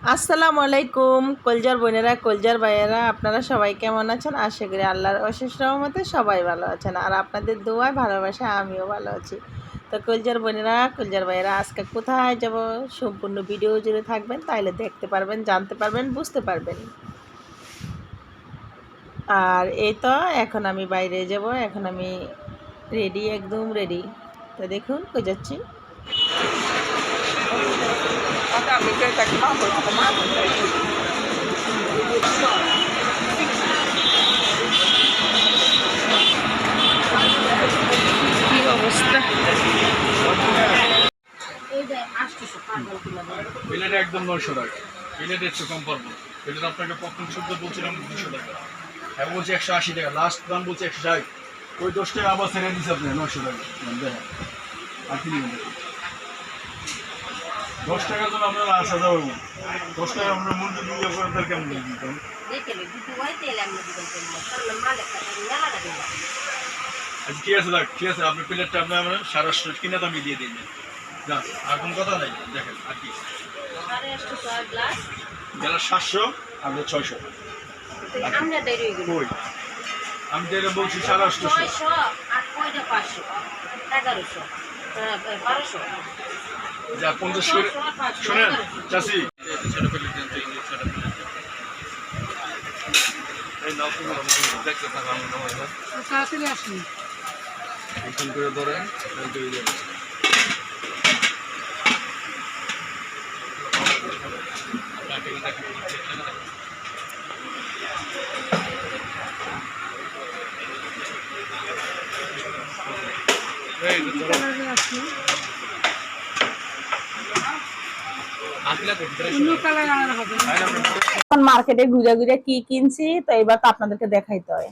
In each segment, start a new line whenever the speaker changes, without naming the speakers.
আসসালামু আলাইকুম কলজার বোনেরা, কলজার ভাইয়েরা, আপনারা সবাই কেমন আছেন? আশা করি আল্লাহর অশেষ রহমতে সবাই ভালো আছেন, আর আপনাদের দোয়ায় ভালোবাসা আমিও ভালো আছি। তো কলজার বোনেরা, কলজার ভাইয়েরা, আজকে কোথায় যাব সম্পূর্ণ ভিডিও জুড়ে থাকবেন, তাইলে দেখতে পারবেন, জানতে পারবেন, বুঝতে পারবেন। আর এই তো এখন আমি বাইরে যাব, এখন আমি রেডি, একদম রেডি। তো দেখুন কই যাচ্ছি। কি অবস্থা!
বিলেট একদম 900 টাকা। বিলেট একটু কম পারবো। বিলেট আপনাকে প্রথম শুদ্ধ বলছিলাম 200 টাকা। এখন বলছি 180 টাকা। লাস্ট দাম বলছি 160। ওই 10 টাকা আবার ছেড়ে দিচ্ছে আপনি 900 টাকা। দেখেন আর কি নেবেন? 10 টাকার জন্য আপনার আসা যাবে না। 10 টাকা আপনার মূল্য দিয়ে করেন তার কেমন দিতেন? আচ্ছা ঠিক আছে, ঠিক আছে, আপনি প্লেটটা আপনার 850 কিনে দামি দিয়ে দিন। যান, আর কোনো কথা নাই। দেখেন আর কি গ্লাস 700 আর 600। কই আমি তো এটা বলছি 850। যা 50 করে শোনেন চাষি, এই নাও তুমি দেখতে থাকা আমি তাড়াতাড়ি আসুন এখন করে ধরেন
মার্কেটে ঘুরে ঘুরে কি কিনছি, তো এবার তো আপনাদেরকে দেখাইতে হয়।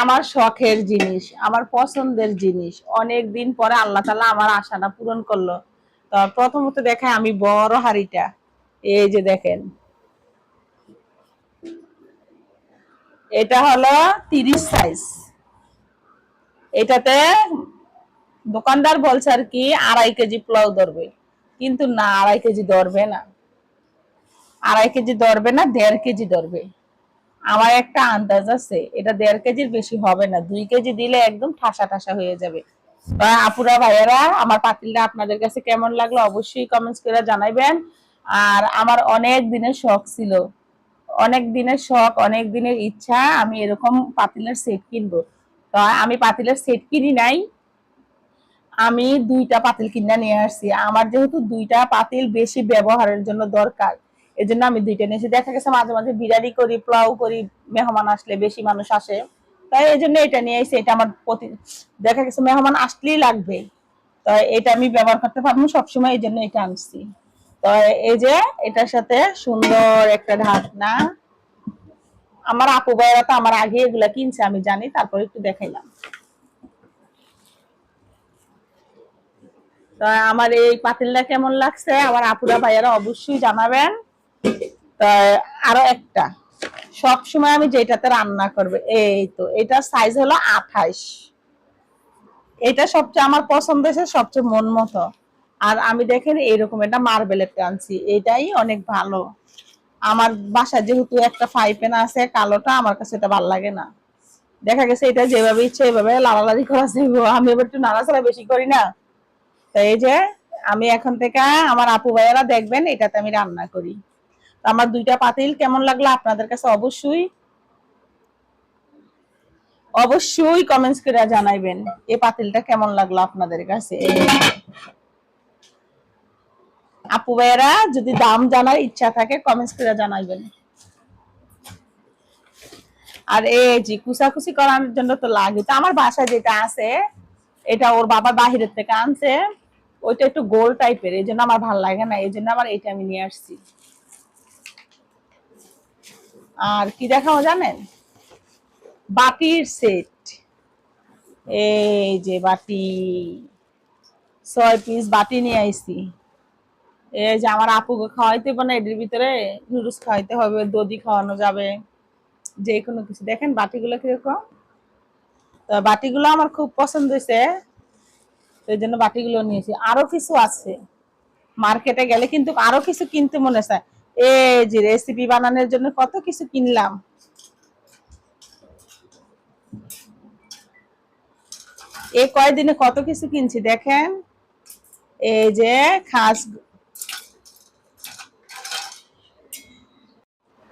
আমার শখের জিনিস, আমার পছন্দের জিনিস, অনেক দিন পরে আল্লাহ তাআলা আমার আশাটা পূরণ করলো। তো প্রথমত দেখায় আমি বড় হাড়িটা, এই যে দেখেন, এটা হলো 30 সাইজ। এটাতে দোকানদার বলছে আর কি 2.5 কেজি পোলাও ধরবে, কিন্তু না, 2.5 কেজি ধরবে না, 2.5 কেজি ধরবে না, 1.5 কেজি ধরবে। আমার একটা আন্দাজ আছে, এটা 1.5 কেজির বেশি হবে না, 2 কেজি দিলে একদম ঠাসা ঠাসা হয়ে যাবে। আপুরা ভাইয়ারা, আমার পাতিলটা আপনাদের কাছে কেমন লাগলো অবশ্যই কমেন্টস করে জানাবেন। আর আমার অনেক দিনের শখ ছিল, অনেক দিনের শখ, অনেক দিনের ইচ্ছা, আমি এরকম পাতিলের সেট কিনবো। তো আমি পাতিলের সেট কিনি নাই, আমি 2টা পাতিল কিনে নিয়ে আসছি। আমার যেহেতু 2টা পাতিল বেশি ব্যবহারের জন্য দরকার, এই জন্য আমি 2টা নিয়েছি। দেখা গেছে মাঝে মাঝে বিরিয়ানি করি, পোলাও করি, মেহমান আসলে, বেশি মানুষ আসে, তাই এই জন্য এটা নিয়ে এসে, এটা আমার প্রতি, দেখা গেছে মেহমান আসলেই লাগবে, তো এটা আমি ব্যবহার করতে পারবো সবসময়, এই জন্য এটা আনছি। তো এই যে এটার সাথে সুন্দর একটা ঢাকনা, আমার আপু ভাইরা তো আমার আগে এগুলা কিনছে, আমি জানি, তারপর একটু দেখাইলাম। তো আমার এই পাতিলটা কেমন লাগছে আমার আপুরা ভাইয়ারা অবশ্যই জানাবেন। তো আরো একটা, সব সময় আমি যেটাতে রান্না করবে, এই তো এটা সাইজ হলো 28। এটা সবচেয়ে আমার পছন্দ হয়েছে, সবচেয়ে মন মতো। আর আমি দেখেন এরকম এটা মার্বেলের টানছি, এটাই অনেক ভালো। আমার বাসায় যেহেতু একটা ফ্রাই প্যান আছে কালোটা, আমার কাছে এটা ভালো লাগে না। দেখা গেছে এটা যেভাবে ইচ্ছে এভাবে লাড়ালাড়ি করা যাইব, আমি এবার একটু নাড়াচাড়া বেশি করি না। তো এই যে আমি এখন থেকে, আমার আপু ভাইয়ারা দেখবেন এটাতে আমি রান্না করি। আমার 2টা পাতিল কেমন লাগলো আপনাদের কাছে অবশ্যই অবশ্যই কমেন্টস করে জানাইবেন, এই পাতিলটা কেমন লাগলো আপনাদের কাছে। আপু ভাইয়ারা যদি দাম জানার ইচ্ছা থাকে কমেন্টস করে জানাইবেন। আর এই যে কুচাকুচি করার জন্য তো লাগে, তো আমার বাসায় যেটা আছে এটা ওর বাবা বাহিরের থেকে আনছে, ওইটা একটু গোল টাইপের, এই জন্য আমার ভালো লাগে না, এই জন্য আমার এইটা আমি নিয়ে আসছি। আর কি দেখাও জানেন, বাটির সেট, এই যে বাটি, 6 পিস বাটি নিয়ে আইছি। এই যে আমার আপুকে খাওয়াইতে না, এদের ভিতরে নুডলস খাওয়াইতে হবে, দধি খাওয়ানো যাবে, যে কোনো কিছু। দেখেন বাটিগুলো কিরকম, তো বাটিগুলো আমার খুব পছন্দ হয়েছে। তো এই জন্য বাটিগুলো নিয়েছি। আরো কিছু আছে, মার্কেটে গেলে কিন্তু আরো কিছু কিনতে মনে চায়। এই যে রেসিপি বানানোর জন্য কত কিছু কিনলাম। এই কয়দিনে কত কিছু কিনছি দেখেন। এই যে খাস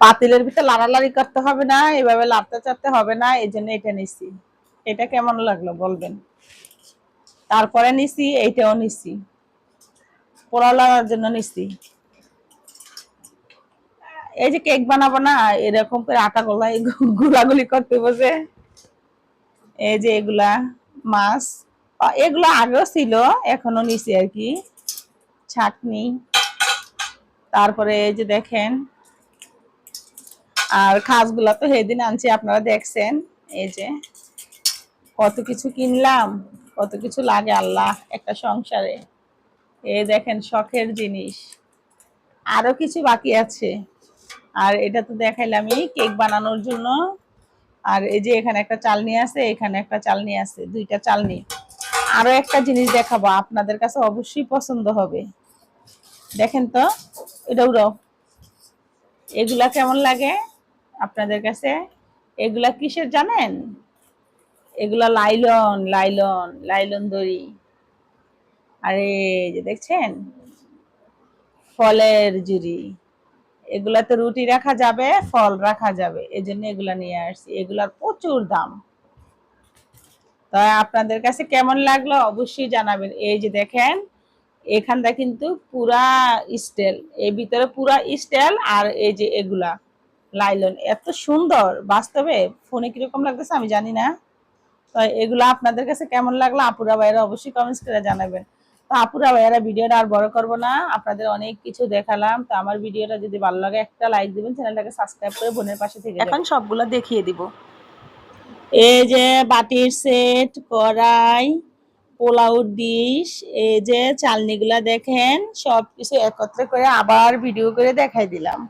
পাতিলের ভিতরে লাড়ালাড়ি করতে হবে না, এভাবে লাড়তে চাড়তে হবে না, এই জন্য এটা নিছি। এটা কেমন লাগলো বলবেন। তারপরে নিছি এইটাও নিছি, পোলাও লাগার জন্য নিছি। এই যে কেক বানাবো না, এরকম করে আটা গোলাই গুলাগুলি করতে বসে। এই যে এগুলা মাছ, এগুলো আগেও ছিল, এখনো নিছি আর কি। ছাকনি, তারপরে এই যে দেখেন, আর খাসগুলা তো সেদিন আনছি, আপনারা দেখছেন। এই যে কত কিছু কিনলাম, কত কিছু লাগে আল্লাহ একটা সংসারে। এই দেখেন শখের জিনিস, আরো কিছু বাকি আছে। আর এটা তো দেখাইলামই কেক বানানোর জন্য। আর এই যে এখানে একটা চালনি আছে, এখানে একটা চালনি আছে, দুইটা চালনি। আরো একটা জিনিস দেখাবো, আপনাদের কাছে অবশ্যই পছন্দ হবে। দেখেন তো, এটা উড়াও। এগুলা কেমন লাগে আপনাদের কাছে? এগুলা কিসের জানেন? এগুলা লাইলন, লাইলন, লাইলন দড়ি। আরে যে দেখছেন, ফলের জুড়ি। এগুলাতে রুটি রাখা যাবে, ফল রাখা যাবে, এই জন্য এগুলা নিয়ে আসছি। এগুলার প্রচুর দাম। তাই আপনাদের কাছে কেমন লাগলো অবশ্যই জানাবেন। এই যে দেখেন, এখানটা কিন্তু পুরা স্টিল, এই ভিতরে পুরা স্টিল। আর এই যে এগুলা লাইলন, এত সুন্দর। বাস্তবে ফোনে কিরকম লাগতেছে আমি জানি না। তো এগুলা আপনাদের কাছে কেমন লাগলো আপুরা ভাইয়েরা অবশ্যই কমেন্টস করে জানাবেন। তো আপুরা ভাইয়েরা ভিডিওটা আর বড় করব না, আপনাদের অনেক কিছু দেখালাম। তো আমার ভিডিওটা যদি ভালো লাগে একটা লাইক দিবেন, চ্যানেলটাকে সাবস্ক্রাইব করে বোনের পাশে থেকে এখন সবগুলো দেখিয়ে দিব। এই যে বাটির সেট, কড়াই, পোলাও ডিশ, এই যে চালনিগুলা দেখেন, সবকিছু একত্রে করে আবার ভিডিও করে দেখাই দিলাম।